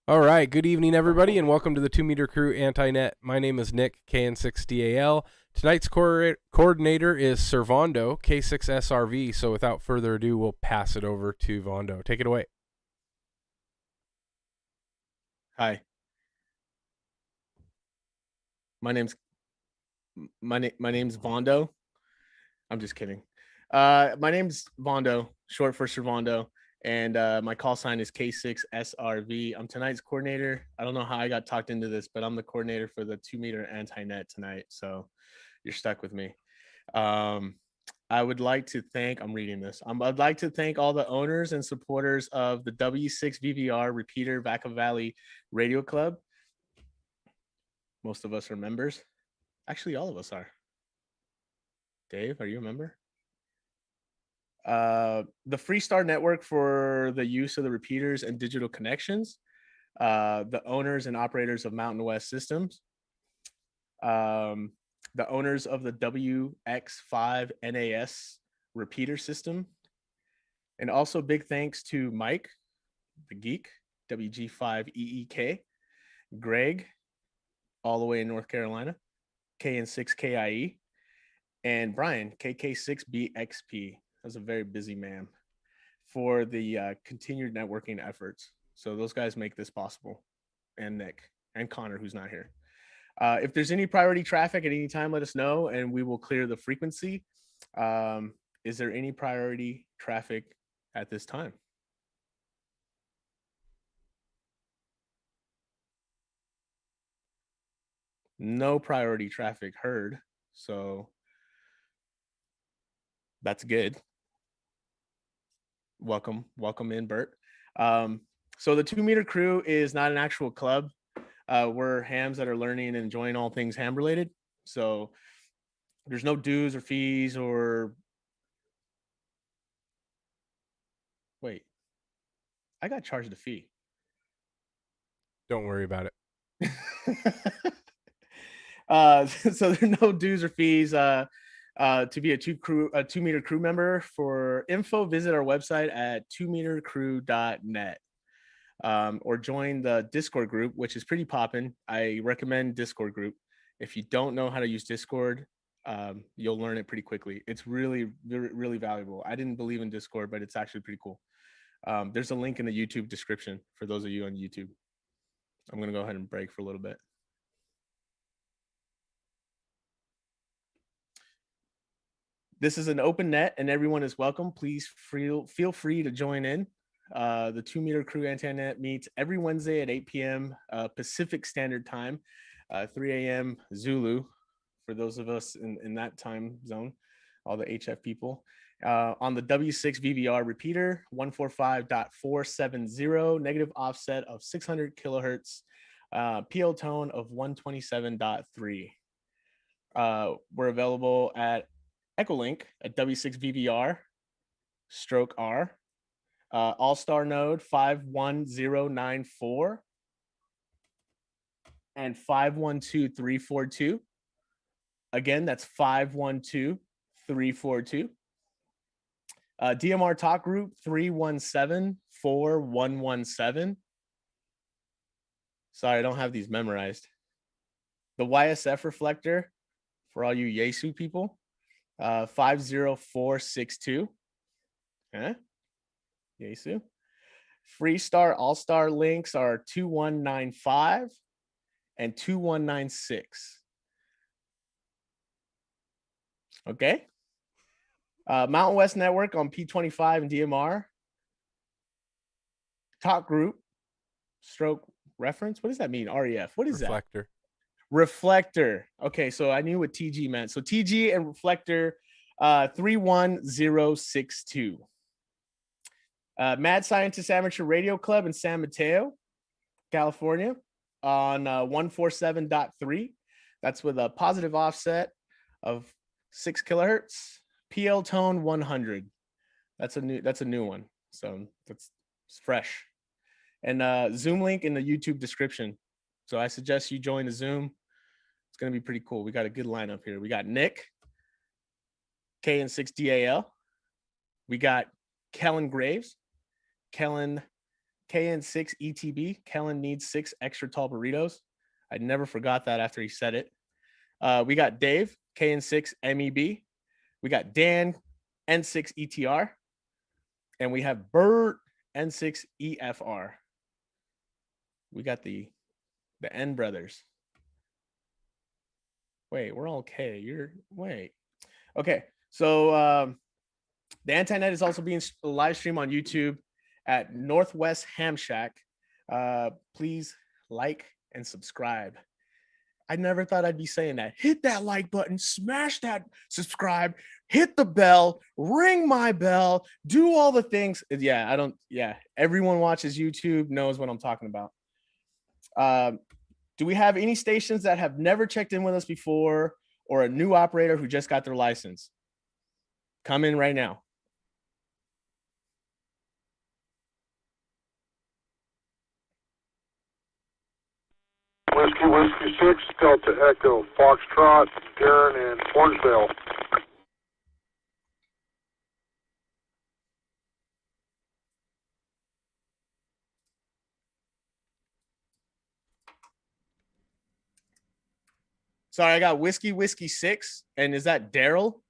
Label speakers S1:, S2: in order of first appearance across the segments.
S1: All right, good evening, everybody, and welcome to the 2 Meter Crew Anti-Net. My name is Nick, KN6DAL. Tonight's coordinator is Servando, K6SRV, so without further ado, we'll pass it over to Vondo. Take it away.
S2: Hi. My name's Vondo. I'm just kidding. My name's Vondo, short for Servando, and my call sign is K6SRV. I'm tonight's coordinator. I don't know how I got talked into this, but I'm the coordinator for the 2 Meter Anti-Net tonight, so you're stuck with me. I would like to thank, I'd like to thank all the owners and supporters of the W6VVR Repeater Vacaville Radio Club. Most of us are members. Actually, all of us are. Dave, are you a member? The Freestar Network for the use of the repeaters and digital connections. The owners and operators of Mountain West Systems. The owners of the WX5 NAS repeater system. And also big thanks to Mike, the geek, WG5EEK, Greg, all the way in North Carolina, KN6KIE, and Brian, KK6BXP. That's a very busy man for the continued networking efforts. So those guys make this possible, and Nick and Connor, who's not here. If there's any priority traffic at any time, let us know, and we will clear the frequency. Is there any priority traffic at this time? No priority traffic heard, so that's good. Welcome in, Bert. So the 2 Meter Crew is not an actual club. We're hams that are learning and enjoying all things ham related. So there's no dues or fees or wait. I got charged a fee.
S1: Don't worry about it.
S2: So there are no dues or fees to be a 2 Meter Crew member. For info, visit our website at 2metercrew.net. Or join the Discord group, which is pretty poppin'. I recommend Discord group. If you don't know how to use Discord, you'll learn it pretty quickly. It's really, really valuable. I didn't believe in Discord, but it's actually pretty cool. There's a link in the YouTube description for those of you on YouTube. I'm going to go ahead and break for a little bit. This is an open net and everyone is welcome. Please feel free to join in. The 2 Meter Crew Anti-Net meets every Wednesday at 8 p.m. Pacific Standard Time, 3 a.m. Zulu, for those of us in that time zone, all the HF people. On the W6VVR repeater, 145.470, negative offset of 600 kilohertz, PL tone of 127.3. We're available at Echolink at W6VVR /R. Allstar Node 51094 and 512342. Again, that's 512342. DMR Talk Group 3174117. Sorry, I don't have these memorized. The YSF reflector for all you Yesu people, 50462. Okay. Yesu. Freestar Allstar links are 2195 and 2196. Okay. Mountain West Network on P25 and DMR. Talk Group /reference. What does that mean? REF. What is
S1: Reflector.
S2: that? Reflector. Okay, so I knew what TG meant. So TG and Reflector 31062. Mad Scientist Amateur Radio Club in San Mateo, California on 147.3. That's with a positive offset of 6 kilohertz. PL tone 100. That's a new one. So it's fresh. And Zoom link in the YouTube description. So I suggest you join the Zoom. It's going to be pretty cool. We got a good lineup here. We got Nick, KN6DAL. We got Kellen Graves, Kellen KN6ETB. Kellen needs 6 extra tall burritos. I never forgot that after he said it. We got Dave, KN6MEB. We got Dan, N6ETR. And we have Bert, N6EFR. We got the N brothers. Wait, we're all K. Okay. So the Anti-Net is also being live streamed on YouTube at Northwest Ham Shack. Please like and subscribe. I never thought I'd be saying that. Hit that like button, smash that subscribe, hit the bell, ring my bell, do all the things. Everyone watches YouTube, knows what I'm talking about. Do we have any stations that have never checked in with us before, or a new operator who just got their license? Come in right now.
S3: Whiskey 6, Delta Echo, Foxtrot, Darren, and Orangevale.
S2: Sorry, I got Whiskey 6. And is that Daryl?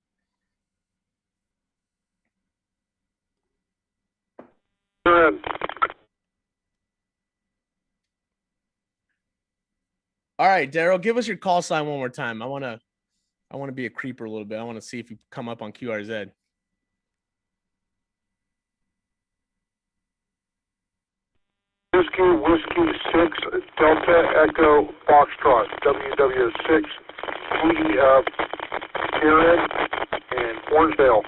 S3: Darren.
S2: All right, Daryl, give us your call sign one more time. I want to be a creeper a little bit. I want to see if you come up on QRZ.
S3: Whiskey 6, Delta Echo, Foxtrot, WW6, EF, Darren, and Orangevale.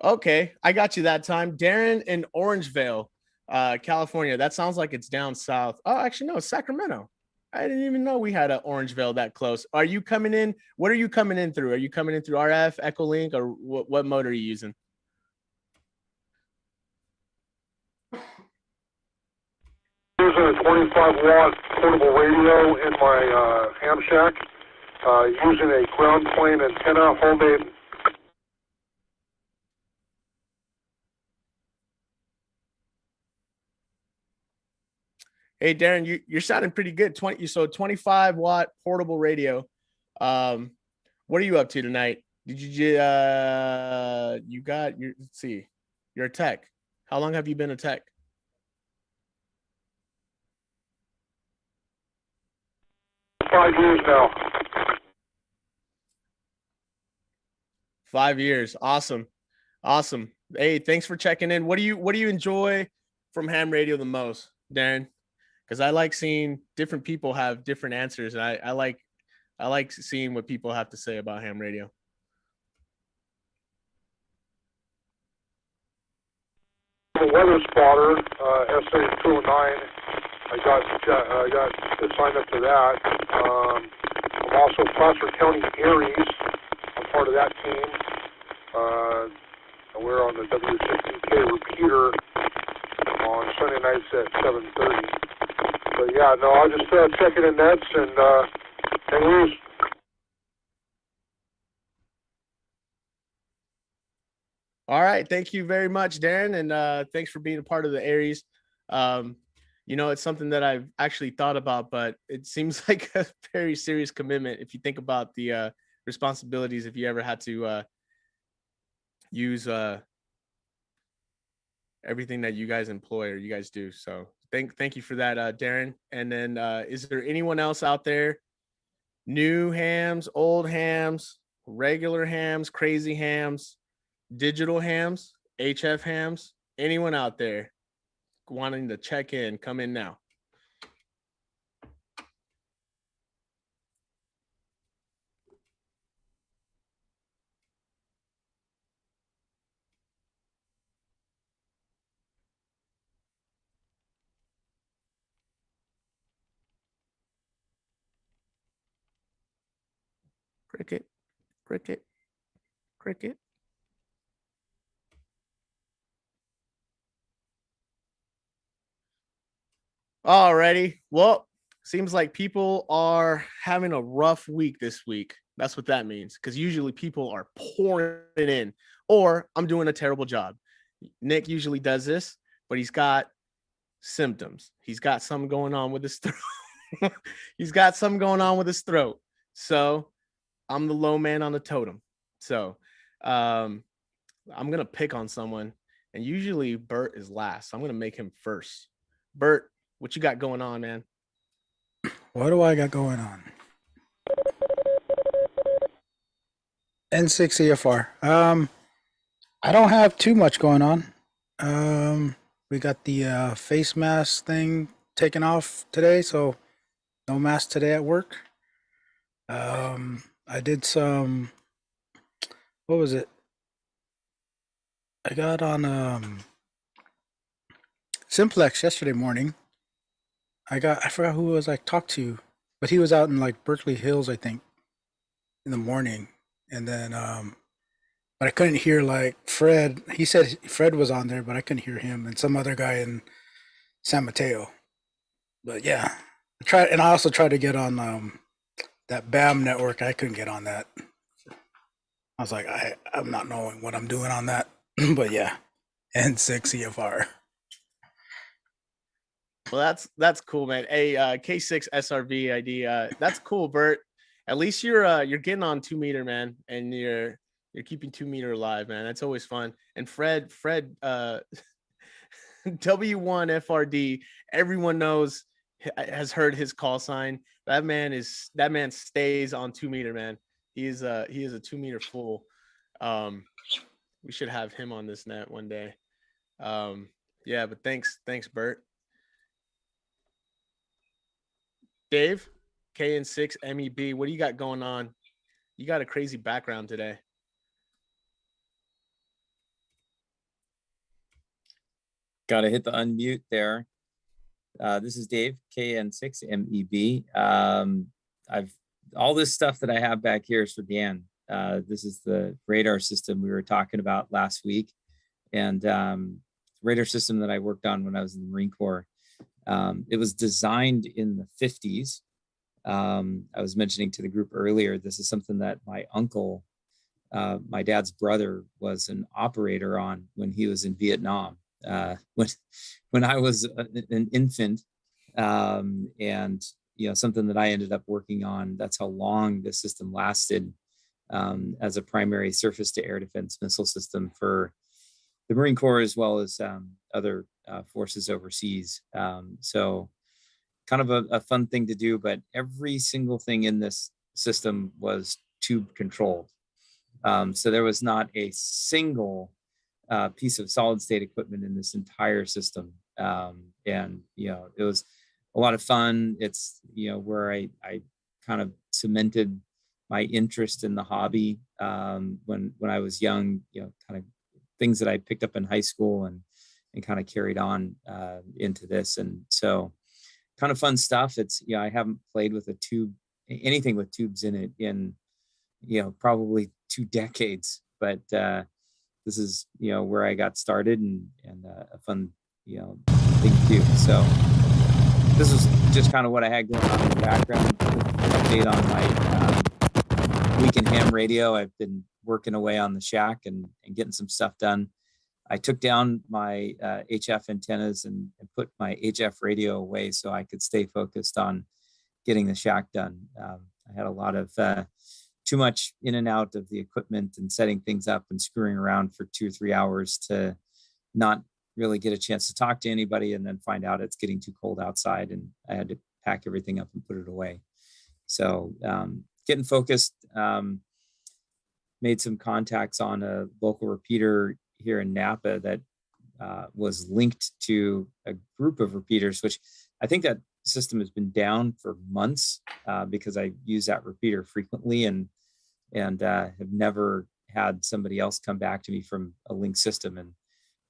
S2: Okay, I got you that time. Darren in Orangevale, California. That sounds like it's down south. Oh, actually, no, it's Sacramento. I didn't even know we had an Orangevale that close. Are you coming in? What are you coming in through? Are you coming in through RF, Echolink, or what mode are you using?
S3: Using a 25-watt portable radio in my ham shack, using a ground plane antenna, homemade.
S2: Hey, Darren, you're sounding pretty good. 25-watt portable radio. What are you up to tonight? Did you let's see, you're a tech. How long have you been a tech?
S3: $5 years now.
S2: 5 years. Awesome. Hey, thanks for checking in. What do you enjoy from ham radio the most, Darren? Because I like seeing different people have different answers, and I like seeing what people have to say about ham radio.
S3: The weather spotter, SA209. I got signed up to that. I'm also Placer County Aries. I'm part of that team. We're on the W16K repeater on Sunday nights at 7:30. But yeah, no, I'll just checking the nets and loose.
S2: All right, thank you very much, Darren, and thanks for being a part of the Aries. It's something that I've actually thought about, but it seems like a very serious commitment if you think about the responsibilities if you ever had to use everything that you guys employ or you guys do. So thank you for that, Darren. And then is there anyone else out there? New hams, old hams, regular hams, crazy hams, digital hams, HF hams, anyone out there wanting to check in, come in now. Cricket, cricket, cricket. Alrighty. Well, seems like people are having a rough week this week. That's what that means. Because usually people are pouring it in, or I'm doing a terrible job. Nick usually does this, but he's got symptoms. He's got something going on with his throat. He's got something going on with his throat. So I'm the low man on the totem. So I'm gonna pick on someone, and usually Bert is last. So I'm gonna make him first. Bert, what you got going on, man?
S4: What do I got going on? N6 EFR. I don't have too much going on. We got the face mask thing taken off today, so no mask today at work. I did some. What was it? I got on Simplex yesterday morning. I forgot who it was I talked to, but he was out in like Berkeley Hills, I think, in the morning, and then but I couldn't hear like Fred. He said Fred was on there, but I couldn't hear him and some other guy in San Mateo. But yeah, and I also tried to get on that BAM network. I couldn't get on that. I was like, I'm not knowing what I'm doing on that. But yeah, N6 EFR.
S2: Well, that's cool, man. Hey, K6 SRV ID. That's cool, Bert. At least you're getting on 2 meter, man, and you're keeping 2 meter alive, man. That's always fun. And Fred, W1 FRD. Everyone knows, has heard his call sign. That man stays on 2 meter, man. He is a 2 meter fool. We should have him on this net one day. Yeah, but thanks, Bert. Dave, KN6 MEB, what do you got going on? You got a crazy background today.
S5: Got to hit the unmute there. This is Dave, KN6 MEB. I've all this stuff that I have back here is for Dan. This is the radar system we were talking about last week, and radar system that I worked on when I was in the Marine Corps. It was designed in the 50s. I was mentioning to the group earlier, this is something that my uncle, my dad's brother, was an operator on when he was in Vietnam. When I was an infant, and something that I ended up working on. That's how long the system lasted, as a primary surface-to-air defense missile system for the Marine Corps as well as other forces overseas. So kind of a fun thing to do, but every single thing in this system was tube controlled. So there was not a single piece of solid state equipment in this entire system. And, it was a lot of fun. It's, where I kind of cemented my interest in the hobby when I was young, kind of things that I picked up in high school and kind of carried on into this. And so kind of fun stuff. It's, I haven't played with anything with tubes in it in, probably 2 decades, but this is, where I got started and a fun, thing to do. So this is just kind of what I had going on in the background. Update on my week in ham radio. I've been working away on the shack and getting some stuff done. I took down my HF antennas and put my HF radio away so I could stay focused on getting the shack done. I had a lot of too much in and out of the equipment and setting things up and screwing around for 2 or 3 hours to not really get a chance to talk to anybody, and then find out it's getting too cold outside and I had to pack everything up and put it away. So getting focused, made some contacts on a local repeater here in Napa that was linked to a group of repeaters, which I think that system has been down for months because I use that repeater frequently and have never had somebody else come back to me from a link system, and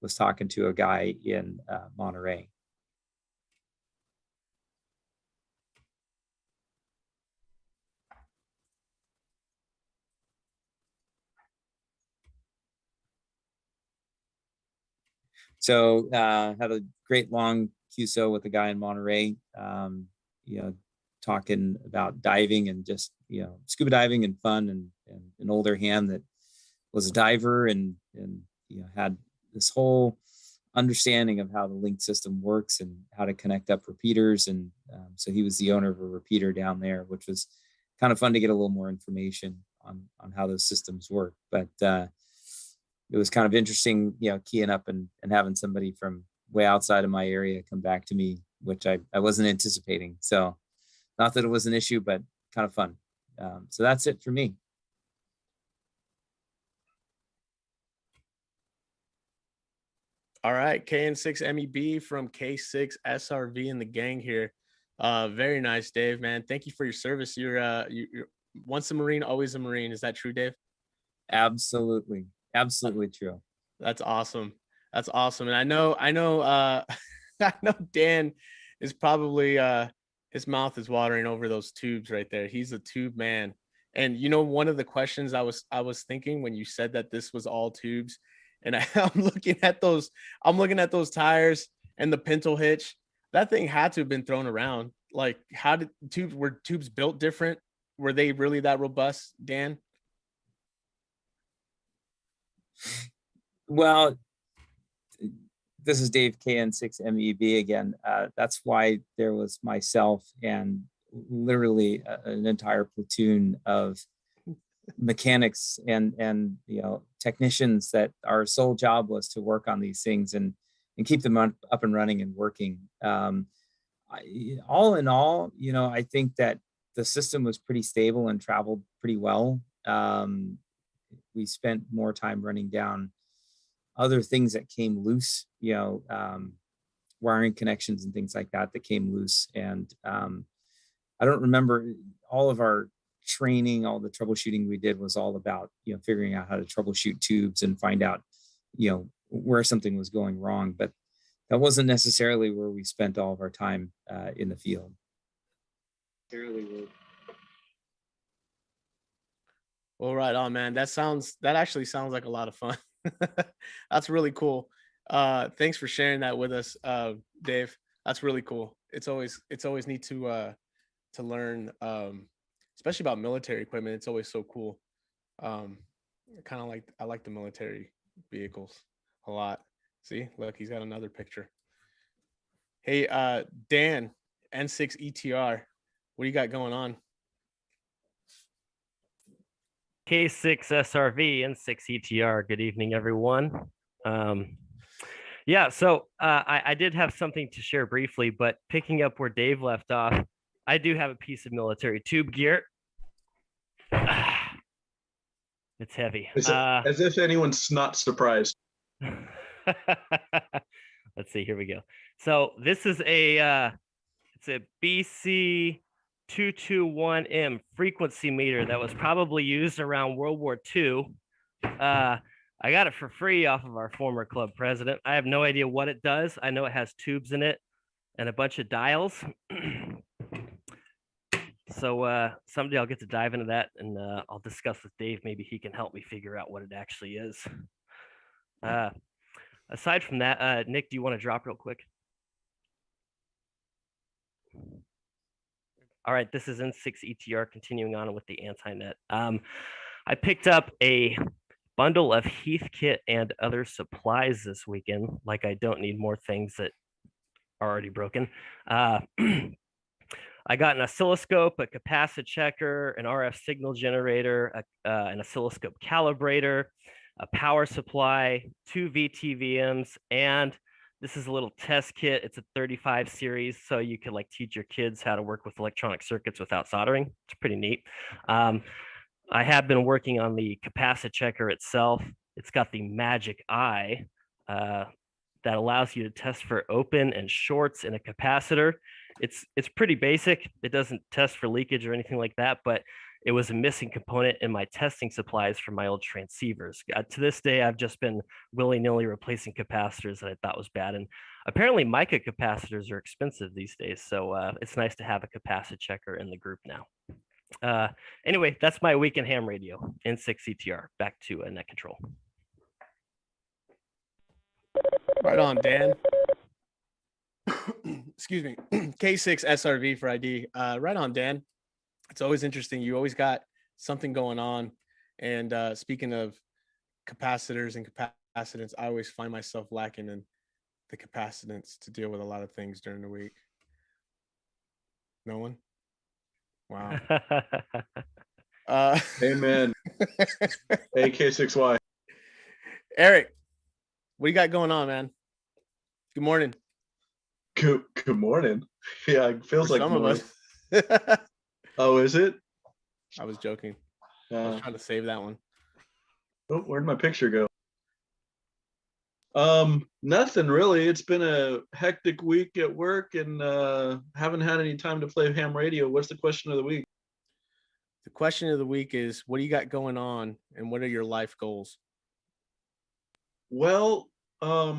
S5: was talking to a guy in Monterey. So had a great long QSO with a guy in Monterey, talking about diving and just, scuba diving and fun, and an older hand that was a diver and had this whole understanding of how the link system works and how to connect up repeaters. And so he was the owner of a repeater down there, which was kind of fun to get a little more information on how those systems work. But it was kind of interesting, keying up and having somebody from way outside of my area come back to me, which I wasn't anticipating. So not that it was an issue, but kind of fun. So that's it for me.
S2: All right, KN6MEB from K6SRV in the gang here. Very nice, Dave, man. Thank you for your service. You're once a Marine, always a Marine. Is that true, Dave?
S5: Absolutely true.
S2: That's awesome. That's awesome. And I know I know Dan is probably his mouth is watering over those tubes right there. He's a tube man. And one of the questions I was thinking when you said that this was all tubes, and I'm looking at those tires and the pintle hitch. That thing had to have been thrown around. Like, were tubes built different? Were they really that robust, Dan?
S5: Well, this is Dave, KN6MEB again. That's why there was myself and literally an entire platoon of mechanics and technicians that our sole job was to work on these things and keep them up and running and working. All in all, I think that the system was pretty stable and traveled pretty well. We spent more time running down other things that came loose, wiring connections and things like that came loose. And I don't remember all of our training, all the troubleshooting we did was all about, figuring out how to troubleshoot tubes and find out, where something was going wrong. But that wasn't necessarily where we spent all of our time in the field.
S2: Well, right on, man. That actually sounds like a lot of fun. That's really cool. Thanks for sharing that with us, Dave. That's really cool. It's always neat to learn, especially about military equipment. It's always so cool. I like the military vehicles a lot. See, look, he's got another picture. Hey, Dan, N6 ETR, what do you got going on?
S6: K6 SRV and 6 ETR. Good evening, everyone. Yeah, so I did have something to share briefly, but picking up where Dave left off, I do have a piece of military tube gear. It's heavy.
S7: As if anyone's not surprised.
S6: Let's see, here we go. So this is it's a BC 221M frequency meter that was probably used around World War II. I got it for free off of our former club president. I have no idea what it does. I know it has tubes in it and a bunch of dials. So someday I'll get to dive into that, and I'll discuss with Dave. Maybe he can help me figure out what it actually is. Aside from that, Nick, do you want to drop real quick? All right, this is N6 ETR, continuing on with the anti-net. I picked up a bundle of Heathkit and other supplies this weekend. Like, I don't need more things that are already broken. I got an oscilloscope, a capacitor checker, an RF signal generator, an oscilloscope calibrator, a power supply, 2 VTVMs, and this is a little test kit. It's a 35 series, so you can teach your kids how to work with electronic circuits without soldering. It's pretty neat. I have been working on the capacitor checker itself. It's got the magic eye that allows you to test for open and shorts in a capacitor. It's pretty basic. It doesn't test for leakage or anything like that, but it was a missing component in my testing supplies for my old transceivers. To this day, I've just been willy-nilly replacing capacitors that I thought was bad. And apparently mica capacitors are expensive these days. So it's nice to have a capacitor checker in the group now. Anyway, that's my weekend ham radio, N6 CTR. Back to net control.
S2: Right on, Dan. Excuse me. K6 SRV for ID. Right on, Dan. It's always interesting. You always got something going on. And speaking of capacitors and capacitance, I always find myself lacking in the capacitance to deal with a lot of things during the week. No one? Wow.
S7: Amen. AK6Y.
S2: Eric, what you got going on, man? Good morning.
S7: Good morning. Yeah, it feels
S2: For
S7: like
S2: some
S7: morning.
S2: of us.
S7: Oh, is it?
S2: I was joking. I was trying to save that one.
S7: Oh, where'd my picture go? Nothing really. It's been a hectic week at work and haven't had any time to play ham radio. What's the question of the week?
S2: The question of the week is, what do you got going on and what are your life goals?
S7: Well, I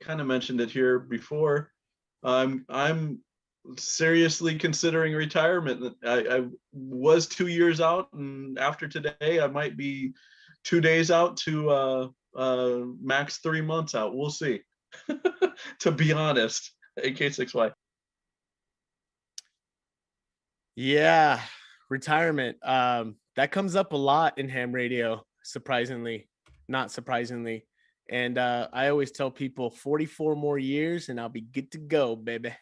S7: kind of mentioned it here before. I'm seriously considering retirement. I was 2 years out, and after today, I might be 2 days out to max 3 months out. We'll see. To be honest, AK6Y.
S2: Yeah, retirement. That comes up a lot in ham radio, surprisingly, not surprisingly. And I always tell people 44 more years and I'll be good to go, baby.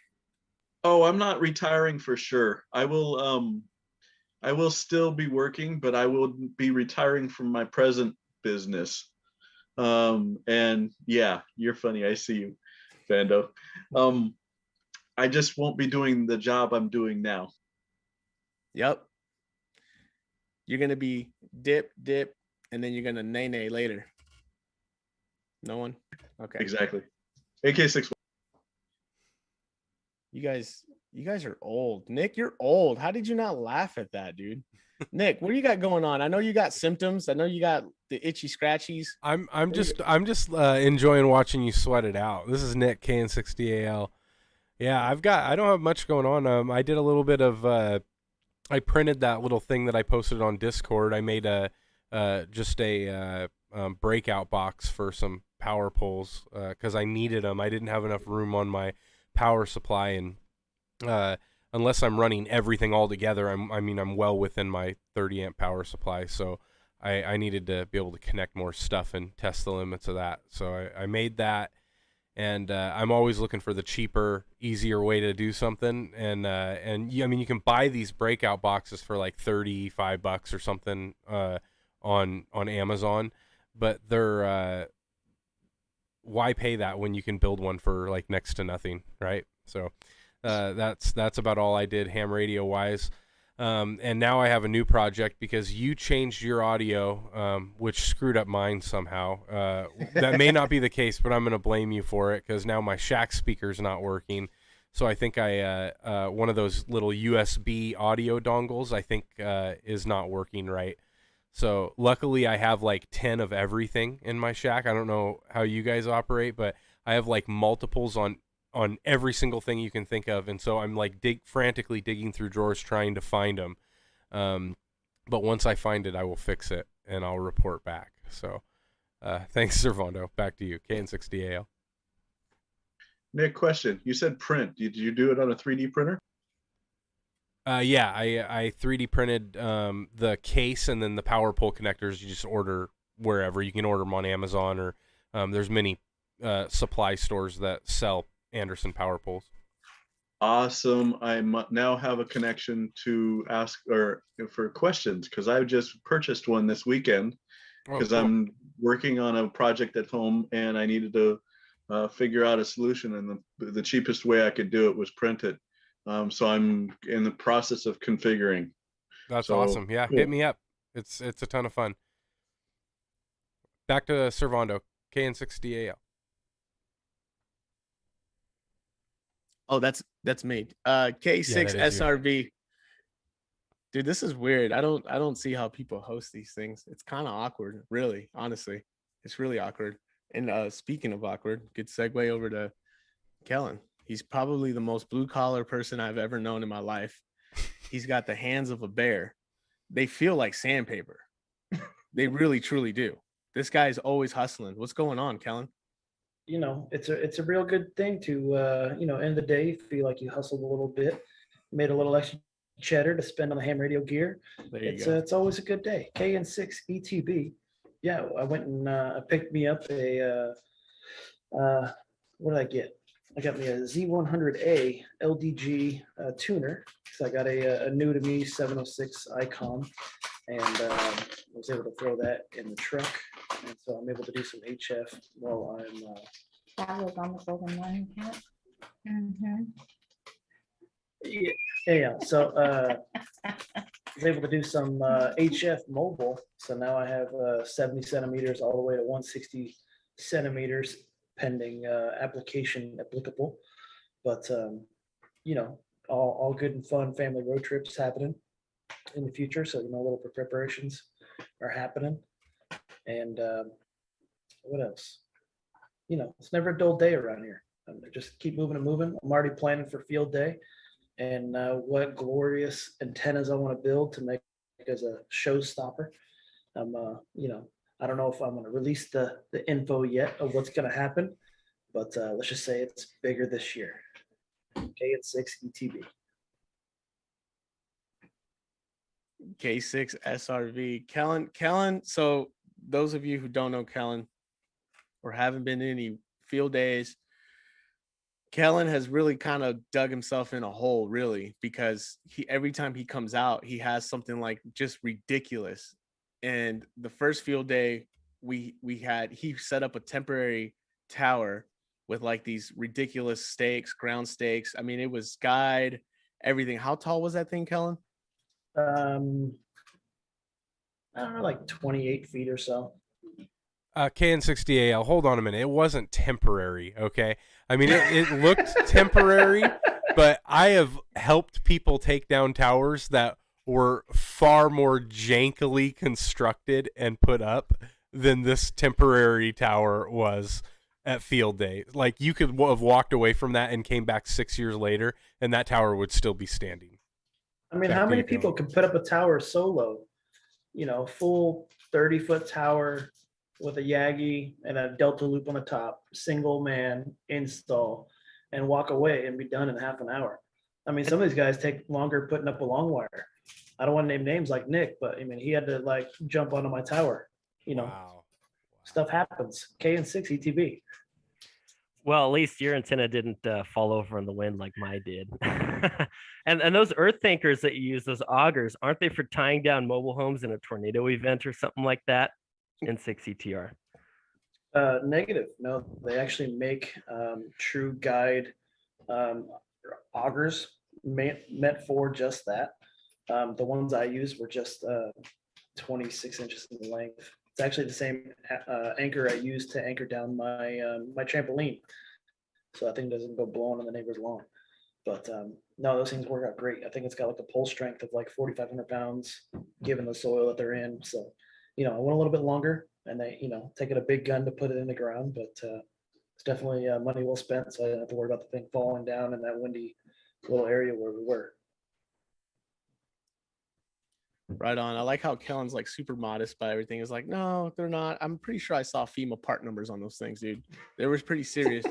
S7: Oh, I'm not retiring for sure. I will still be working, but I will be retiring from my present business. And yeah, you're funny. I see you, Vando. I just won't be doing the job I'm doing now.
S2: Yep. You're going to be dip, and then you're going to nay later. No one? Okay.
S7: Exactly. AK6.
S2: You guys are old. Nick, you're old. How did you not laugh at that, dude? Nick, what do you got going on? I know you got symptoms. I know you got the itchy scratchies.
S1: I'm just enjoying watching you sweat it out. This is Nick KN60AL. Yeah, I don't have much going on. I did a little bit of I printed that little thing that I posted on Discord. I made just a breakout box for some power poles because I needed them. I didn't have enough room on my power supply, and unless I'm running everything all together, I'm well within my 30 amp power supply, so I needed to be able to connect more stuff and test the limits of that. So I made that, and I'm always looking for the cheaper, easier way to do something. And you can buy these breakout boxes for like $35 or something on Amazon, but they're why pay that when you can build one for like next to nothing, right? So that's about all I did ham radio wise. And now I have a new project because you changed your audio, which screwed up mine somehow. That may not be the case, but I'm going to blame you for it because now my shack speaker's not working. So I think one of those little USB audio dongles, I think is not working right. So luckily I have like 10 of everything in my shack. I don't know how you guys operate, but I have like multiples on every single thing you can think of. And so I'm like frantically digging through drawers trying to find them. But once I find it, I will fix it and I'll report back. So thanks, Servando. Back to you, KN60AL.
S7: Nick, question. You said print. Did you do it on a 3D printer?
S1: Yeah, I 3D printed the case and then the power pole connectors. You just order wherever. You can order them on Amazon or there's many supply stores that sell Anderson power poles.
S7: Awesome. I now have a connection to ask or for questions because I just purchased one this weekend because
S1: cool.
S7: I'm working on a project at home and I needed to figure out a solution, and the cheapest way I could do it was print it. So I'm in the process of configuring.
S1: That's awesome. Yeah, cool. Hit me up. It's a ton of fun. Back to Servando, KN60AL.
S2: Oh, that's me. K6 SRV. Dude, this is weird. I don't see how people host these things. It's kind of awkward, really, honestly. It's really awkward. And speaking of awkward, good segue over to Kellen. He's probably the most blue collar person I've ever known in my life. He's got the hands of a bear. They feel like sandpaper. They really, truly do. This guy's always hustling. What's going on, Kellen?
S8: it's a real good thing to end the day feel like you hustled a little bit, made a little extra cheddar to spend on the ham radio gear.
S2: There you go.
S8: It's always a good day. KN6 ETB. Yeah, I went and picked me up a what did I get? I got me a Z100A LDG tuner. So I got a new to me 706 Icon, and was able to throw that in the truck. And so I'm able to do some HF while I'm.
S9: That was on the golden one, Kat. Mhm.
S8: Yeah. So I was able to do some HF mobile. So now I have 70 centimeters all the way to 160 centimeters pending application applicable. But all good and fun family road trips happening in the future. So little preparations are happening. And what else? It's never a dull day around here. Just keep moving and moving. I'm already planning for field day and what glorious antennas I want to build to make as a showstopper. I don't know if I'm going to release the info yet of what's going to happen, but let's just say it's bigger this year. KN6 ETB.
S2: K6 SRV. Kellen. So those of you who don't know Kellen or haven't been to any field days, Kellen has really kind of dug himself in a hole, really, because every time he comes out, he has something like just ridiculous. And the first field day he set up a temporary tower with like these ridiculous stakes, ground stakes. I mean, it was guide, everything. How tall was that thing, Kellen?
S8: I don't know, like 28 feet or so.
S1: KN60AL, hold on a minute. It wasn't temporary, okay? I mean, it looked temporary, but I have helped people take down towers that were far more jankily constructed and put up than this temporary tower was at field day. Like, you could have walked away from that and came back 6 years later, and that tower would still be standing.
S8: I mean, how many people can put up a tower solo? Full 30-foot tower with a Yagi and a Delta loop on the top, single man install, and walk away and be done in half an hour. I mean, some of these guys take longer putting up a long wire. I don't want to name names like Nick, but I mean, he had to like jump onto my tower.
S1: Wow.
S8: Stuff happens. KN6 ETB.
S6: Well, at least your antenna didn't fall over in the wind like mine did. and those earth anchors that you use, those augers, aren't they for tying down mobile homes in a tornado event or something like that in 6ETR?
S8: Negative. No, they actually make true guide augers meant for just that. The ones I used were just 26 inches in length. It's actually the same anchor I used to anchor down my my trampoline, so that thing doesn't go blowing on the neighbor's lawn. But no, those things work out great. I think it's got like a pull strength of like 4,500 pounds, given the soil that they're in. So, I went a little bit longer, and they, taking a big gun to put it in the ground, but it's definitely money well spent. So I didn't have to worry about the thing falling down in that windy little area where we were.
S2: Right on. I like how Kellen's like super modest by everything. It's like, no, they're not. I'm pretty sure I saw FEMA part numbers on those things, dude. They were pretty serious.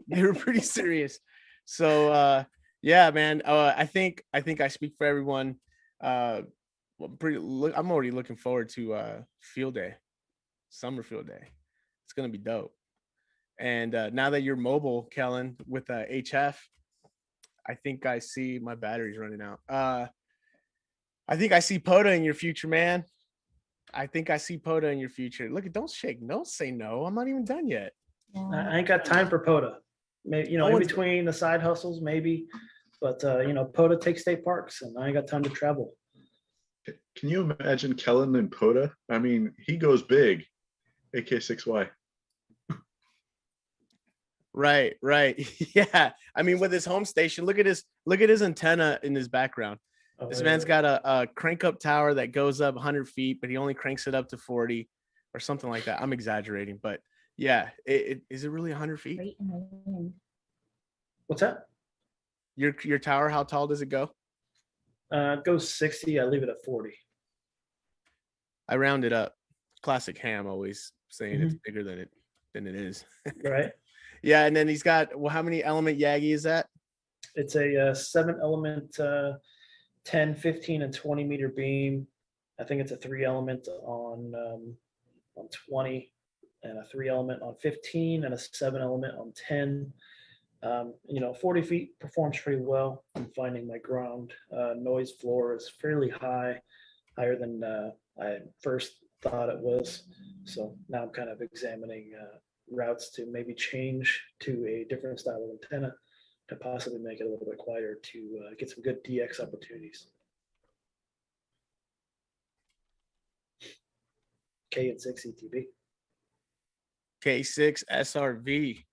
S2: They were pretty serious. So yeah, man. I think I speak for everyone. I'm already looking forward to field day, summer field day. It's gonna be dope. And now that you're mobile, Kellen, with HF, I think I see my battery's running out. I think I see POTA in your future, man. I think I see POTA in your future. Look, don't shake. Don't say no. I'm not even done yet.
S8: I ain't got time for POTA. Maybe, in between the side hustles, maybe. But, POTA takes state parks, and I ain't got time to travel.
S7: Can you imagine Kellen and POTA? I mean, he goes big. AK6Y.
S2: Right. Yeah. I mean, with his home station, look at his antenna in his background. This man's got a crank up tower that goes up 100 feet, but he only cranks it up to 40 or something like that. I'm exaggerating, but yeah, is it really 100 feet?
S8: What's that?
S2: Your tower, how tall does it go?
S8: It goes 60. I leave it at 40.
S2: I round it up. Classic ham, always saying it's bigger than it is.
S8: Right.
S2: Yeah, and then he's got, well, how many element Yagi is that?
S8: It's a 7-element 10, 15, and 20 meter beam. I think it's a 3-element on 20, and a 3-element on 15, and a 7-element on 10. 40 feet performs pretty well. I'm finding my ground noise floor is fairly high, higher than I first thought it was. So now I'm kind of examining routes to maybe change to a different style of antenna to possibly make it a little bit quieter to get some good DX opportunities. K6 ETB.
S2: K6 SRV.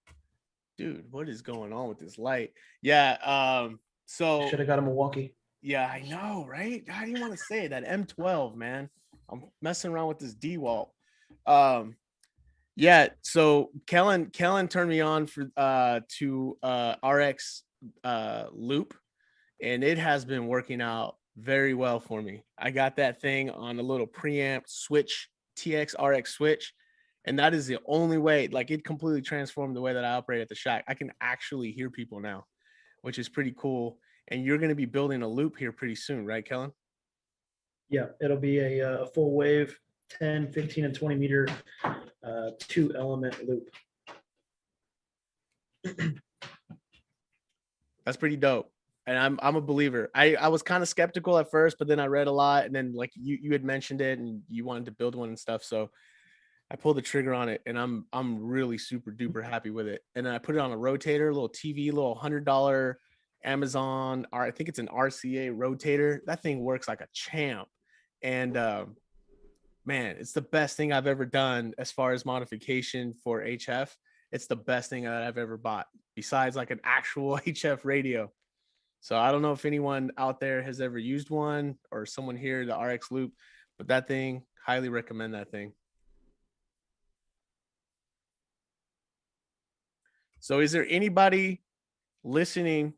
S2: Dude, what is going on with this light? Yeah, so
S8: Should have got a Milwaukee.
S2: yeah, I know, right? How do you want to say it? That M12, man. I'm messing around with this DeWalt. Yeah, so Kellen turned me on for to RX loop, and it has been working out very well for me. I got that thing on a little preamp switch, TX RX switch, and that is the only way. Like, it completely transformed the way that I operate at the shack. I can actually hear people now, which is pretty cool. And you're going to be building a loop here pretty soon, right, Kellen?
S8: Yeah, it'll be a full wave 10, 15, and 20 meter 2-element loop.
S2: That's pretty dope. And I'm a believer. I was kind of skeptical at first, but then I read a lot, and then like you had mentioned it and you wanted to build one and stuff. So I pulled the trigger on it, and I'm really super duper happy with it. And then I put it on a rotator, a little TV, little $100 Amazon, or I think it's an RCA rotator. That thing works like a champ. And man, it's the best thing I've ever done as far as modification for HF. It's the best thing that I've ever bought, besides like an actual HF radio. So I don't know if anyone out there has ever used one, or someone here, the RX Loop, but that thing, highly recommend that thing. So is there anybody listening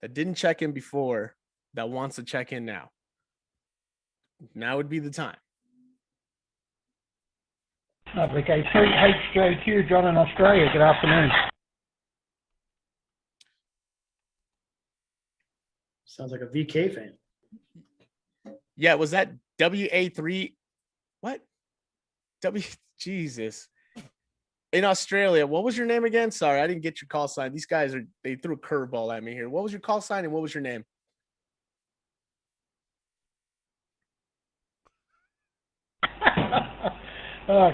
S2: that didn't check in before that wants to check in now? Now would be the time.
S10: Okay, HJQ, John in Australia. Good afternoon.
S8: Sounds like a VK fan.
S2: Yeah, was that WA3? What? Jesus. In Australia, what was your name again? Sorry, I didn't get your call sign. These guys they threw a curveball at me here. What was your call sign and what was your name?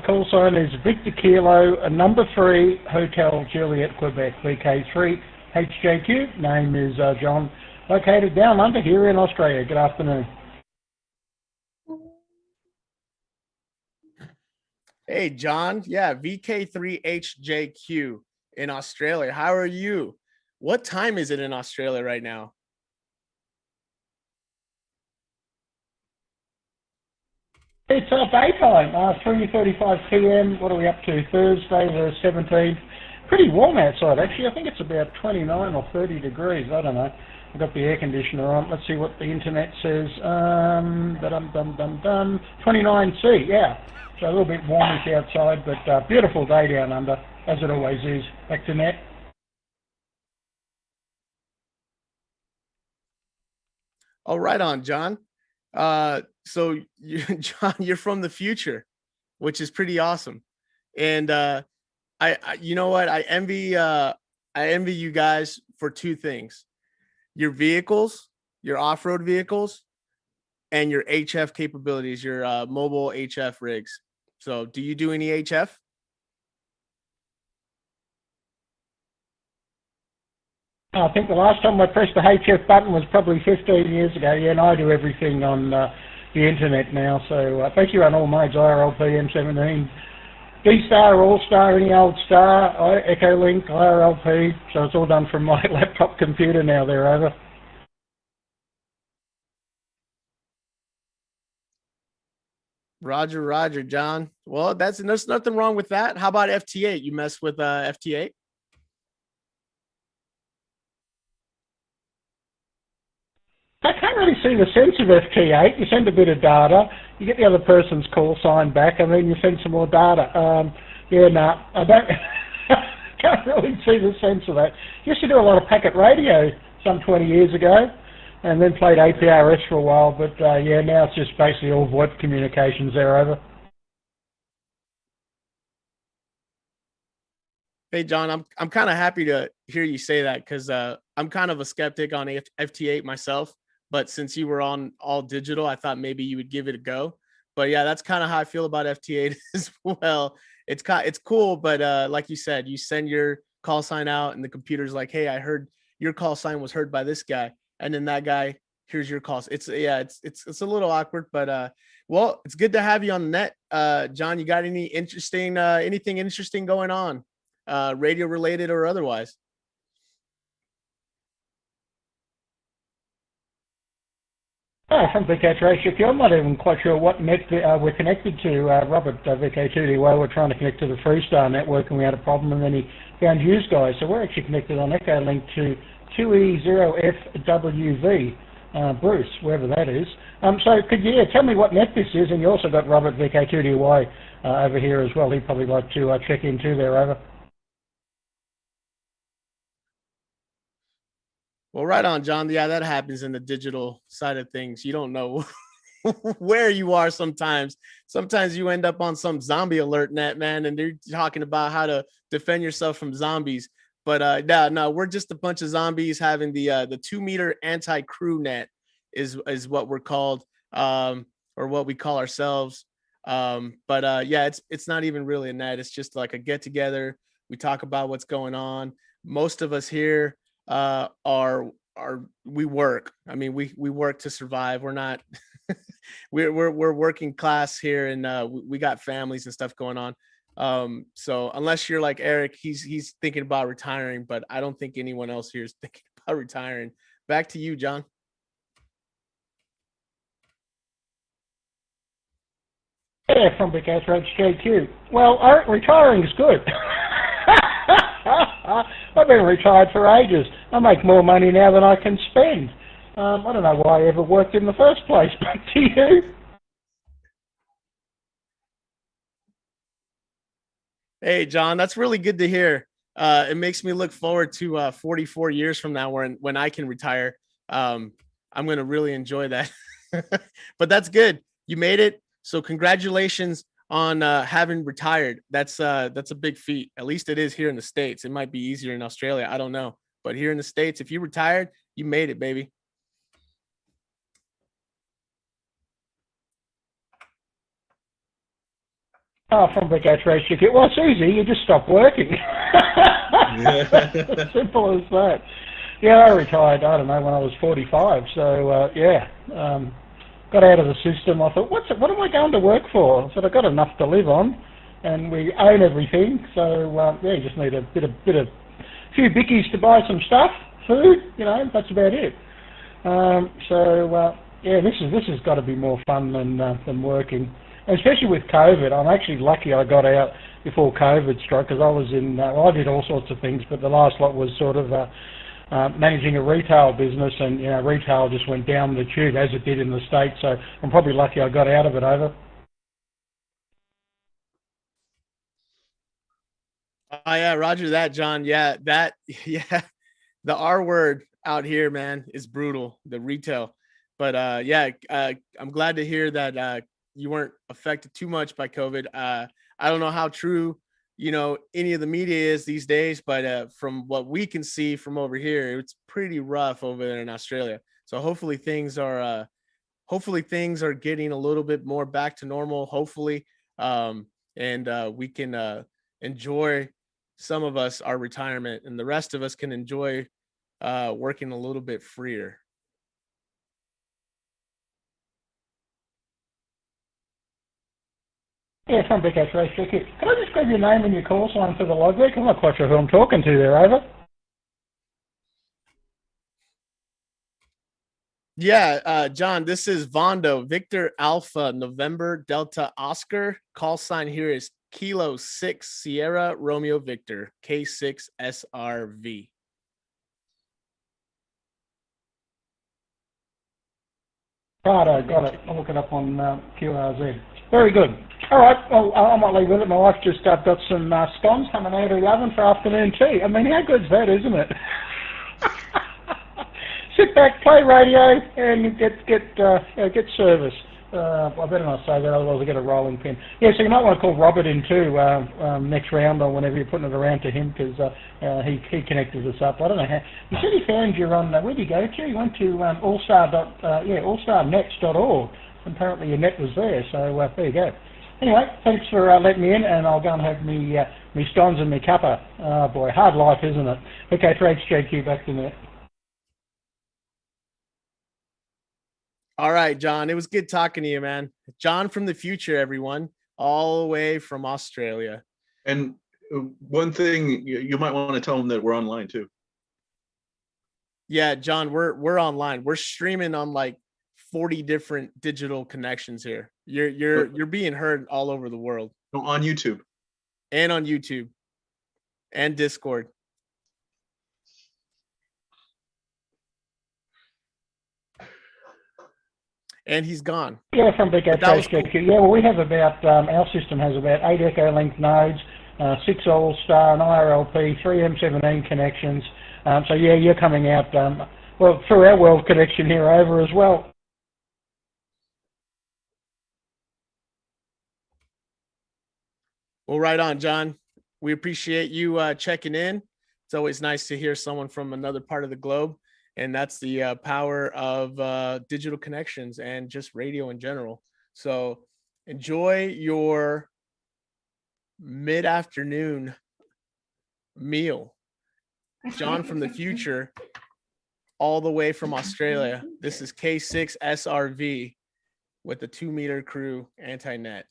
S10: Call sign is Victor Kilo, number 3, Hotel Juliet, Quebec, VK3, HJQ. Name is John, located down under here in Australia. Good afternoon.
S2: Hey, John. Yeah, VK3HJQ in Australia. How are you? What time is it in Australia right now?
S10: It's daytime, 3:35 p.m. What are we up to? Thursday the 17th. Pretty warm outside, actually. I think it's about 29 or 30 degrees. I don't know. I've got the air conditioner on. Let's see what the internet says. 29C, yeah. So a little bit warmish outside, but beautiful day down under, as it always is. Back to net.
S2: Oh, right on, John. So John, you're from the future, which is pretty awesome. And I you know what? I envy you guys for two things: your vehicles, your off-road vehicles, and your HF capabilities, your mobile HF rigs. So do you do any HF?
S10: I think the last time I pressed the HF button was probably 15 years ago. Yeah, and I do everything on the internet now. So I think you run all modes, IRLP, M17, D-Star, Allstar, any old Star, Echolink, IRLP. So it's all done from my laptop computer now. They're over.
S2: Roger, John. Well, there's nothing wrong with that. How about FT8? You mess with FT8?
S10: I can't really see the sense of FT8. You send a bit of data, you get the other person's call sign back, and then you send some more data. Yeah, no, I don't I really see the sense of that. Used to do a lot of packet radio some 20 years ago, and then played APRS for a while, but yeah, now it's just basically all VoIP communications there over.
S2: Hey, John, I'm kind of happy to hear you say that because I'm kind of a skeptic on FT8 myself. But since you were on all digital, I thought maybe you would give it a go. But yeah, that's kind of how I feel about FT8 as well. It's cool, but like you said, you send your call sign out, and the computer's like, "Hey, I heard your call sign was heard by this guy," and then that guy here's your calls. It's a little awkward, but well, it's good to have you on the net, John. You got anything interesting going on? Radio related or otherwise?
S10: Oh, from VK Ratio, I'm not even quite sure what net we're connected to. Robert, VK2DY, we're trying to connect to the Freestar Network, and we had a problem, and then he found you guys. So we're actually connected on Echolink to 2E0FWV, Bruce, wherever that is. So could you tell me what net this is? And you also got Robert, VK2DY, over here as well. He'd probably like to check in too there, over.
S2: Well, right on, John. Yeah, that happens in the digital side of things. You don't know where you are sometimes. Sometimes you end up on some zombie alert net, man, and they're talking about how to defend yourself from zombies. But no, we're just a bunch of zombies having the 2-meter anti-crew net is what we're called, or what we call ourselves. But yeah, it's not even really a net. It's just like a get together. We talk about what's going on. Most of us here we work. I mean, we work to survive. We're not we're working class here, and we got families and stuff going on. So unless you're like Eric, he's thinking about retiring, but I don't think anyone else here is thinking about retiring. Back to you, John.
S10: Yeah, from Big Ass Road JQ. Well, retiring is good. I've been retired for ages. I make more money now than I can spend. I don't know why I ever worked in the first place. Back to you.
S2: Hey, John, that's really good to hear. It makes me look forward to 44 years from now when I can retire. I'm going to really enjoy that. But that's good. You made it. So congratulations on having retired. That's a big feat. At least it is here in the States. It might be easier in Australia. I don't know. But here in the States, if you retired, you made it, baby.
S10: Oh, from Big Ass Race Ticket. Well, it's easy. You just stop working. Simple as that. Yeah, I retired, I don't know, when I was 45. So, yeah, got out of the system. I thought, what am I going to work for? I said, I've got enough to live on, and we own everything. So, yeah, you just need a few bickies to buy some stuff, food, that's about it. Yeah, this has got to be more fun than working. Especially with COVID, I'm actually lucky I got out before COVID struck, because I was I did all sorts of things, but the last lot was sort of managing a retail business, and retail just went down the tube as it did in the States. So I'm probably lucky I got out of it, over.
S2: Oh yeah, Roger that, John. Yeah, the R word out here, man, is brutal. The retail, but I'm glad to hear that. You weren't affected too much by COVID. I don't know how true, any of the media is these days, but from what we can see from over here, it's pretty rough over there in Australia. So hopefully things are getting a little bit more back to normal. Hopefully, and we can enjoy, some of us, our retirement, and the rest of us can enjoy working a little bit freer.
S10: Yeah, from Big Ass Race Ticket. Can I just grab your name and your call sign for the logbook? I'm not quite sure who I'm talking to there, over.
S2: Yeah, John, this is Vondo, Victor Alpha, November, Delta, Oscar. Call sign here is Kilo 6, Sierra, Romeo, Victor, K6 SRV.
S10: Righto, got it. I'll look it up on QRZ. Very good. All right, well, I might leave with it. My wife just got some scones coming out of the oven for afternoon tea. I mean, how good's that, isn't it? Sit back, play radio, and get service. I better not say that, otherwise I get a rolling pin. Yeah, so you might want to call Robert in too next round or whenever you're putting it around to him, because he connected us up. I don't know how. He said he found you on where did you go to? You went to allstarnets.org. Apparently your net was there, so there you go. Anyway, thanks for letting me in, and I'll go and have me scones and me cuppa. Oh boy, hard life, isn't it? Okay, thanks, JQ, back to net.
S2: All right, John. It was good talking to you, man. John from the future, everyone, all the way from Australia.
S7: And one thing you might want to tell them that we're online too.
S2: Yeah, John, we're online. We're streaming on like 40 different digital connections here. You're being heard all over the world.
S7: On YouTube.
S2: And on YouTube. And Discord. And he's gone.
S10: Yeah, from Big JQ. Cool. Yeah, well, we have about, our system has about 8 Echolink nodes, 6 Allstar, an IRLP, 3 M17 connections. So yeah, you're coming out, well, through our world connection here over as well.
S2: Well, right on, John. We appreciate you checking in. It's always nice to hear someone from another part of the globe. And that's the power of digital connections and just radio in general. So enjoy your mid-afternoon meal. John from the future, all the way from Australia. This is K6SRV with the 2 meter crew anti-net.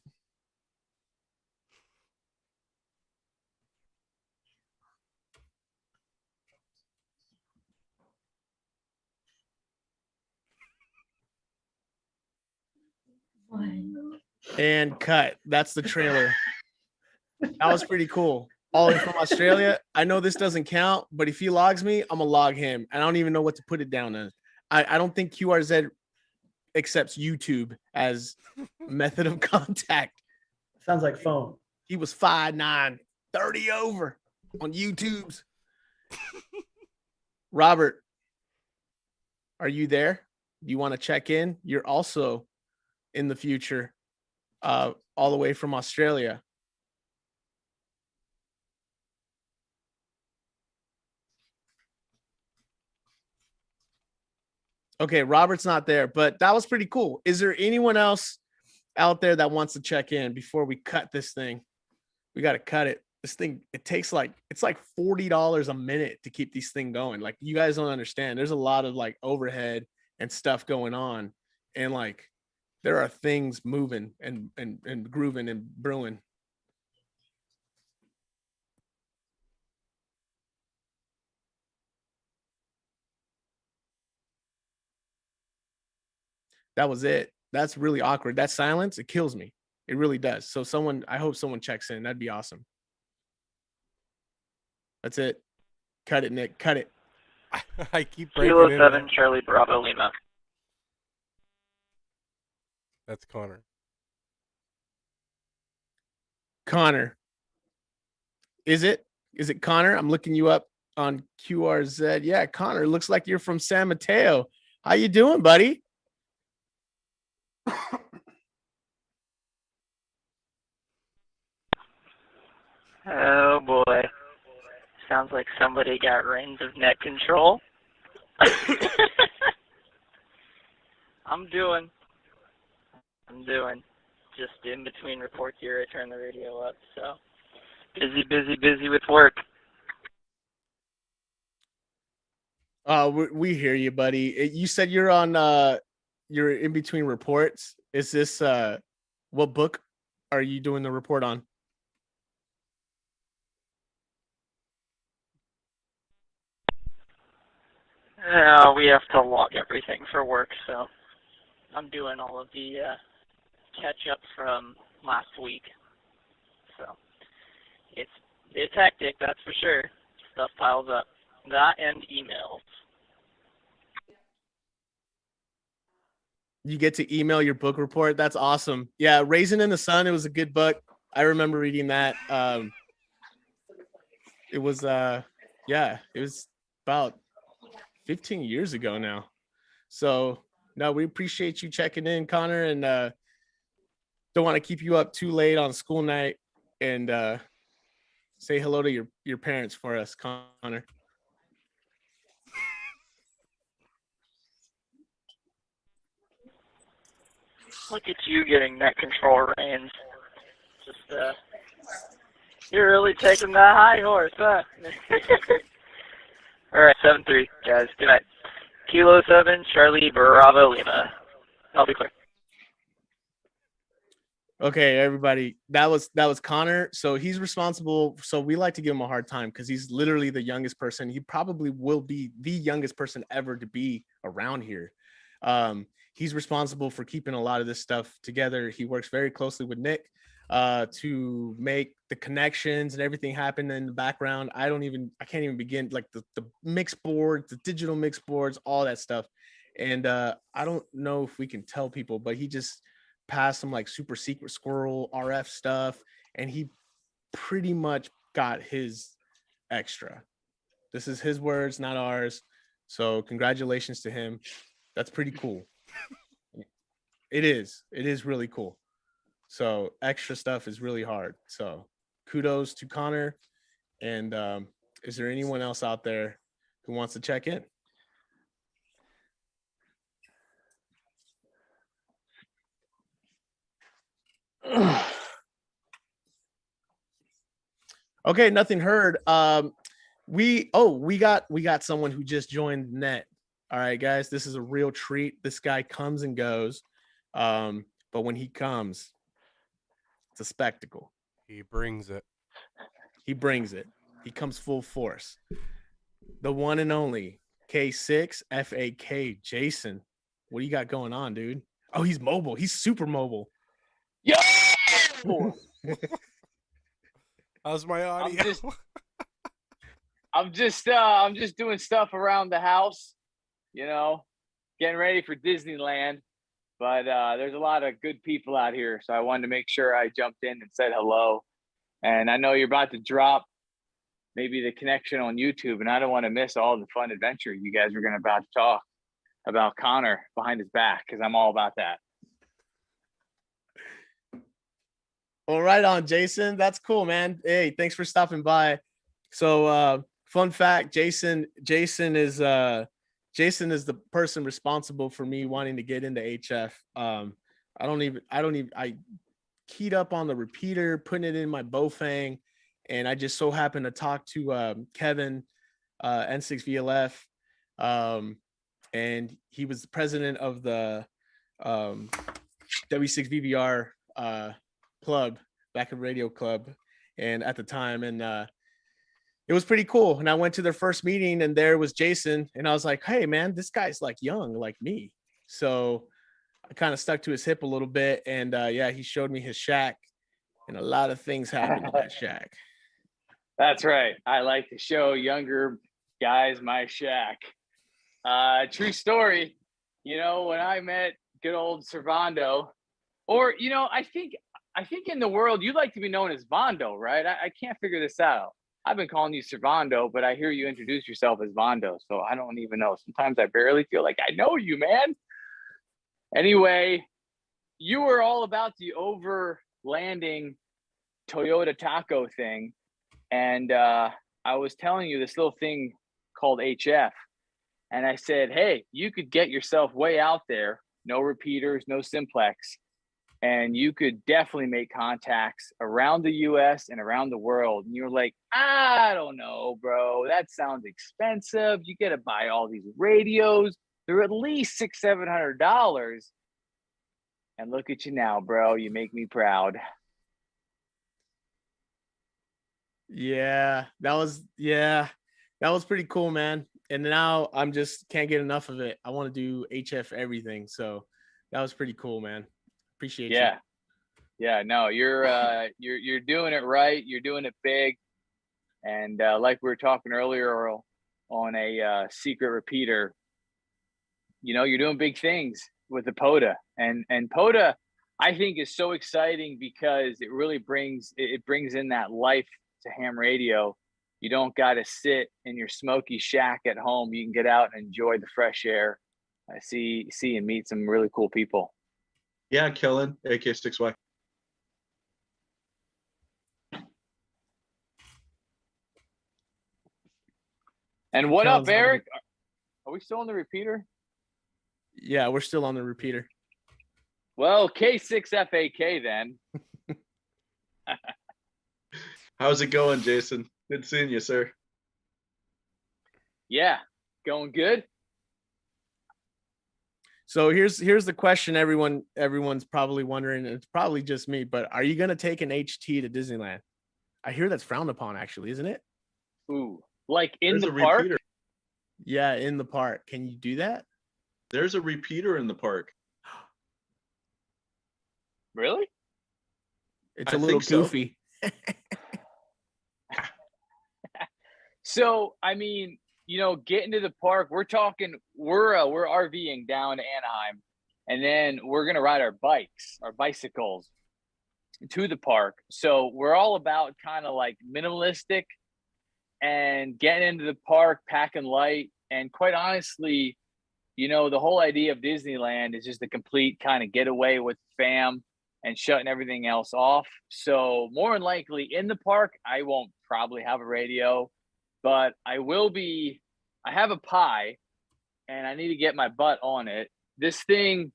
S2: And cut. That's the trailer. That was pretty cool. All in from Australia. I know this doesn't count, but if he logs me, I'm gonna log him. I don't even know what to put it down as. I don't think QRZ accepts YouTube as a method of contact.
S8: Sounds like phone.
S2: He was 5'9", 30 over on YouTube's. Robert, are you there? Do you want to check in? You're also in the future, all the way from Australia. Okay, Robert's not there, but that was pretty cool. Is there anyone else out there that wants to check in before we cut this thing? We got to cut it. This thing, it's like $40 a minute to keep these thing going. Like, you guys don't understand. There's a lot of like overhead and stuff going on, and like there are things moving and grooving and brewing. That was it. That's really awkward. That silence, it kills me. It really does. So I hope someone checks in. That'd be awesome. That's it. Cut it, Nick. Cut it.
S1: I keep breaking
S11: Kilo
S1: in.
S11: 7, Charlie Bravo Lima.
S1: That's Connor.
S2: Connor. Is it Connor? I'm looking you up on QRZ. Yeah, Connor. Looks like you're from San Mateo. How you doing, buddy?
S11: Oh boy. Sounds like somebody got reins of net control. I'm doing. Just in between reports here, I turn the radio up, so busy with work.
S2: We hear you, buddy. You said you're on you're in between reports. Is this what book are you doing the report on?
S11: We have to log everything for work, so I'm doing all of the catch up from last week. So it's hectic, that's for sure. Stuff piles up. That and emails.
S2: You get to email your book report. That's awesome. Yeah, Raisin in the Sun. It was a good book. I remember reading that. It was it was about 15 years ago now. So no, we appreciate you checking in, Connor, and don't want to keep you up too late on school night. And say hello to your parents for us, Connor.
S11: Look at you getting net control reins. Just you're really taking the high horse, huh? All right, 7-3, guys. Good night. Kilo 7, Charlie Bravo Lima. I'll be clear.
S2: Okay, everybody. That was Connor. So he's responsible. So we like to give him a hard time because he's literally the youngest person. He probably will be the youngest person ever to be around here. He's responsible for keeping a lot of this stuff together. He works very closely with Nick to make the connections and everything happen in the background. I can't even begin, like the mix boards, the digital mix boards, all that stuff. And I don't know if we can tell people, but he just passed some like super secret squirrel RF stuff, and he pretty much got his extra. This is his words, not ours. So congratulations to him. That's pretty cool. It is really cool. So extra stuff is really hard. So kudos to Connor. And is there anyone else out there who wants to check in? Okay, nothing heard. We got someone who just joined the net. All right, guys, this is a real treat. This guy comes and goes. But when he comes, it's a spectacle.
S1: He brings it.
S2: He brings it. He comes full force. The one and only K6 FAK Jason. What do you got going on, dude? Oh, he's mobile. He's super mobile.
S12: Yo!
S1: How's my audio?
S12: I'm just doing stuff around the house, getting ready for Disneyland. But there's a lot of good people out here, so I wanted to make sure I jumped in and said hello. And I know you're about to drop maybe the connection on YouTube, and I don't want to miss all the fun adventure you guys are about to talk about Connor behind his back, because I'm all about that.
S2: Well, right on, Jason. That's cool, man. Hey, thanks for stopping by. So, fun fact, Jason is the person responsible for me wanting to get into HF. I keyed up on the repeater, putting it in my Bofang, and I just so happened to talk to Kevin, N6VLF, and he was the president of the W6VVR club, back in radio club, and at the time, and it was pretty cool. And I went to their first meeting, and there was Jason, and I was like, hey man, this guy's like young like me. So I kind of stuck to his hip a little bit, and he showed me his shack, and a lot of things happened in that shack.
S12: That's right. I like to show younger guys my shack. True story. When I met good old Servando, or I think in the world you like to be known as Vondo, right? I can't figure this out. I've been calling you Servando, but I hear you introduce yourself as Vondo, so I don't even know. Sometimes I barely feel like I know you, man. Anyway, you were all about the overlanding Toyota Taco thing, and I was telling you this little thing called HF, and I said, hey, you could get yourself way out there, no repeaters, no simplex, and you could definitely make contacts around the US and around the world. And you're like, I don't know, bro. That sounds expensive. You got to buy all these radios. They're at least $600-700. And look at you now, bro. You make me proud.
S2: Yeah, that was pretty cool, man. And now I'm just can't get enough of it. I want to do HF everything. So that was pretty cool, man. Appreciate you.
S12: Yeah, no, you're doing it right. You're doing it big. And like we were talking earlier on a secret repeater, you're doing big things. with the POTA, and POTA I think is so exciting because it really brings in that life to ham radio. You don't got to sit in your smoky shack at home. You can get out and enjoy the fresh air. I see and meet some really cool people.
S7: Yeah, Kellen, AK6Y.
S12: And what
S2: Kellen's
S12: up,
S2: on the-
S12: Eric? Are we still on the repeater?
S2: Yeah, we're still on the repeater.
S12: Well, K6FAK then.
S7: How's it going, Jason? Good seeing you, sir.
S12: Yeah, going good.
S2: So here's the question everyone's probably wondering. It's probably just me, but are you gonna take an HT to Disneyland? I hear that's frowned upon, actually, isn't it?
S12: Ooh, like in
S7: There's
S12: the
S7: a
S12: park?
S7: repeater.
S2: Yeah, in the park. Can you do that?
S7: There's a repeater in the park.
S12: Really?
S2: It's
S7: I
S2: a little
S7: think so.
S2: goofy.
S12: So, I mean, you know, getting to the park, we're RVing down to Anaheim, and then we're gonna ride our bicycles to the park. So we're all about kind of like minimalistic and getting into the park, packing light. And quite honestly, you know, the whole idea of Disneyland is just a complete kind of getaway with fam and shutting everything else off. So more than likely in the park, I won't probably have a radio, but I have a Pi and I need to get my butt on it. This thing,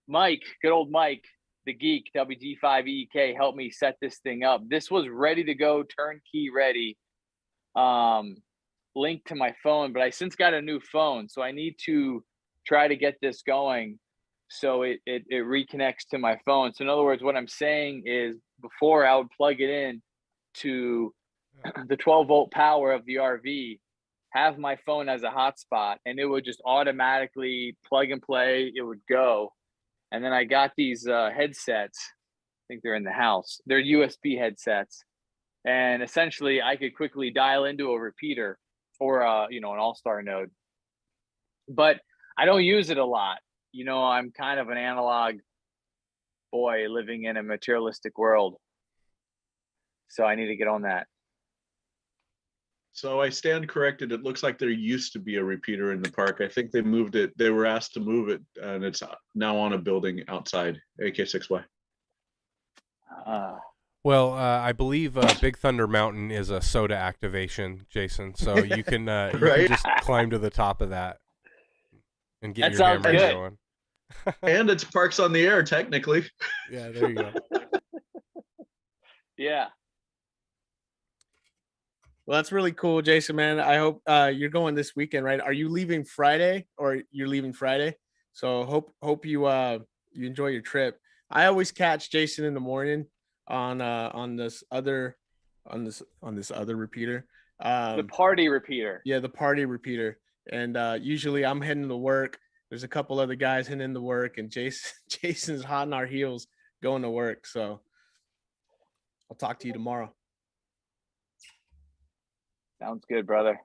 S12: Mike, good old Mike, the geek, WG5EK, helped me set this thing up. This was ready to go, turnkey ready, linked to my phone, but I since got a new phone. So I need to try to get this going so it reconnects to my phone. So in other words, what I'm saying is before I would plug it in to the 12-volt power of the RV, have my phone as a hotspot, and it would just automatically plug and play. It would go. And then I got these headsets. I think they're in the house. They're USB headsets. And essentially, I could quickly dial into a repeater or, an Allstar Node. But I don't use it a lot. You know, I'm kind of an analog boy living in a materialistic world. So I need to get on that.
S7: So I stand corrected. It looks like there used to be a repeater in the park. I think they moved it. They were asked to move it, and it's now on a building outside AK6Y.
S1: Well, I believe Big Thunder Mountain is a soda activation, Jason. So you can,
S7: Right?
S1: just climb to the top of that and get
S12: That
S1: your
S12: sounds
S1: hammer
S12: good.
S1: going.
S7: And it's parks on the air, technically.
S1: Yeah, there you go.
S12: Yeah.
S2: Well, that's really cool, Jason, man. I hope you're going this weekend, right? Are you leaving Friday or you're leaving Friday? So hope you you enjoy your trip. I always catch Jason in the morning on this other repeater.
S12: The party repeater.
S2: Yeah, the party repeater. And usually I'm heading to work. There's a couple other guys heading to work, and Jason's hot on our heels going to work. So I'll talk to you tomorrow.
S12: Sounds good, brother.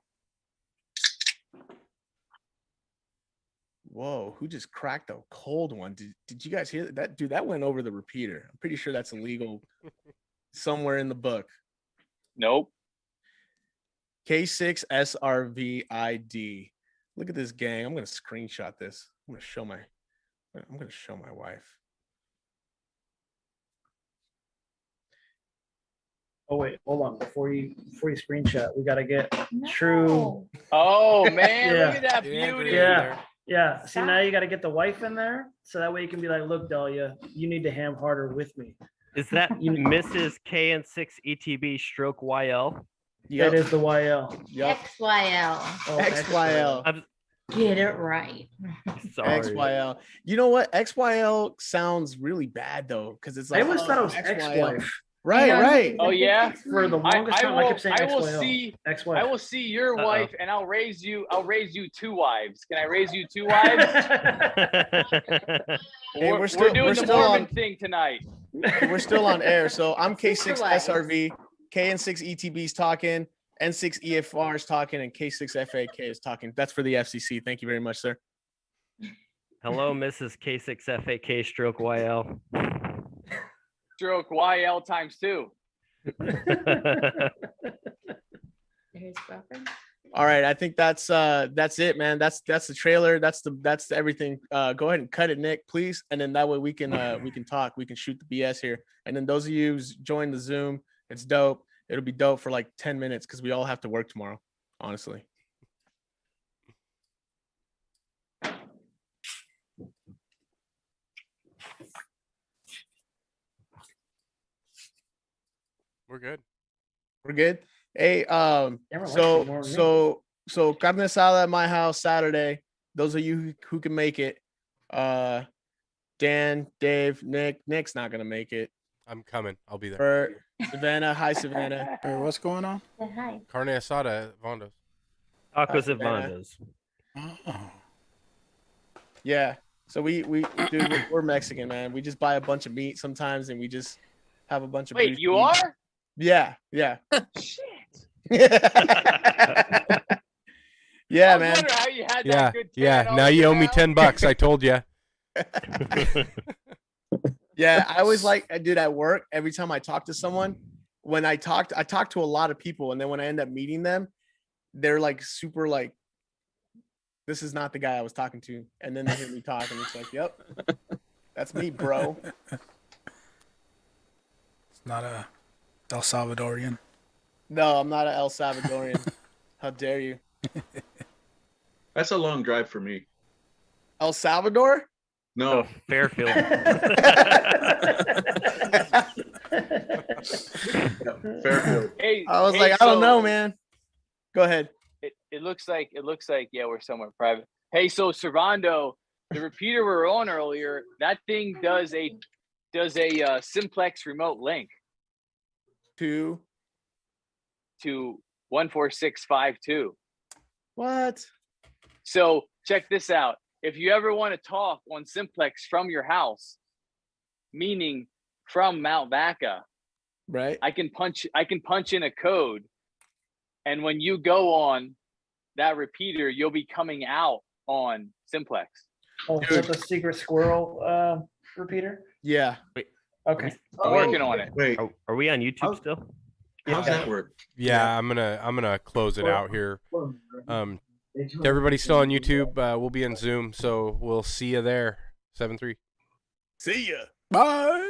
S2: Whoa, who just cracked a cold one? Did you guys hear that? Dude, that went over the repeater. I'm pretty sure that's illegal somewhere in the book.
S12: Nope.
S2: K6SRVID. Look at this gang. I'm going to screenshot this. I'm going to show my wife.
S8: Oh wait, hold on. Before you screenshot, we gotta get true.
S12: Oh man,
S8: Yeah.
S12: look at that
S1: Yeah,
S12: beauty.
S8: Yeah, yeah. See, now you gotta get the wife in there, so that way you can be like, look, Dahlia, you need to ham harder with me.
S6: Is that Mrs. KN6 ETB stroke YL?
S2: Yep.
S8: That is the YL.
S2: Yep.
S9: XYL.
S8: Oh,
S2: XYL.
S9: Get it right.
S6: Sorry.
S2: XYL. You know what? XYL sounds really bad though, because it's like
S8: I always thought it was
S2: XYL.
S8: ex-wife.
S2: Right,
S9: Yeah.
S2: right.
S12: Oh yeah.
S8: For the longest time, I kept saying
S12: I will
S8: XYL.
S12: see.
S8: Ex-wife.
S12: I will see your
S6: Uh-oh.
S12: wife, and I'll raise you 2 wives. Can I raise you 2 wives?
S2: Hey,
S12: we're
S2: still
S12: doing the
S2: still
S12: Mormon
S2: on
S12: thing tonight.
S2: we're still on air. So I'm
S9: Sister
S2: K6SRV, KN6 ETB's talking, N6 EFR is talking, and K6FAK is talking. That's for the FCC. Thank you very much, sir.
S6: Hello, Mrs. K6FAK stroke YL.
S12: Stroke YL times 2.
S9: His girlfriend.
S2: All right, I think that's it, man. That's the trailer. That's everything. Go ahead and cut it, Nick, please, and then that way we can talk. We can shoot the BS here. And then those of you who's joined the Zoom, it's dope. It'll be dope for like 10 minutes because we all have to work tomorrow. Honestly.
S1: We're good.
S2: We're good. Hey,
S8: Everyone likes it more than me.
S2: so carne asada at my house Saturday. Those of you who can make it, Dan, Dave, Nick's not gonna make it.
S1: I'm coming. I'll be there.
S2: For Savannah, hi Savannah.
S4: Hey, what's going on?
S9: Say hi.
S1: Carne asada at Vondo's.
S6: Tacos at
S2: Savannah.
S6: Vondo's.
S4: Oh.
S2: Yeah. So dude, we're Mexican, man. We just buy a bunch of meat sometimes, and we just have a bunch of.
S12: Wait,
S2: beef
S12: you
S2: meat.
S12: are?
S2: Yeah.
S12: Shit.
S2: Yeah,
S12: I was
S2: man.
S12: wondering how you had that
S1: Yeah,
S12: good
S1: yeah.
S12: tan
S1: Now
S12: all
S1: you owe me
S12: around.
S1: $10. I told you.
S2: Yeah, I always like, dude, at work, every time I talk to someone, when I talk to a lot of people, and then when I end up meeting them, they're like super like, this is not the guy I was talking to. And then they hear me talk, and it's like, yep, that's me, bro.
S4: It's not a El Salvadorian.
S2: No, I'm not an El Salvadorian. How dare you?
S7: That's a long drive for me.
S2: El Salvador?
S7: No,
S6: Oh, Fairfield.
S7: Fairfield.
S12: Hey,
S2: I was
S12: hey,
S2: like, I don't
S12: so
S2: know, man. Go ahead.
S12: It looks like yeah, we're somewhere private. Hey, so Servando, the repeater we were on earlier, that thing does a simplex remote link
S2: To
S12: to 14652.
S2: what?
S12: So check this out. If you ever want to talk on simplex from your house, meaning from Mount Vaca,
S2: Right?
S12: I can punch in a code, and when you go on that repeater, you'll be coming out on simplex.
S8: Oh, is that the secret squirrel repeater?
S2: Yeah.
S8: Okay.
S12: I'm working on it.
S7: Wait,
S6: Are we on YouTube still?
S7: how's that work?
S1: Yeah, I'm gonna close it out here. To everybody still on YouTube, we'll be on Zoom, so we'll see you there. 7-3.
S2: See ya.
S4: Bye.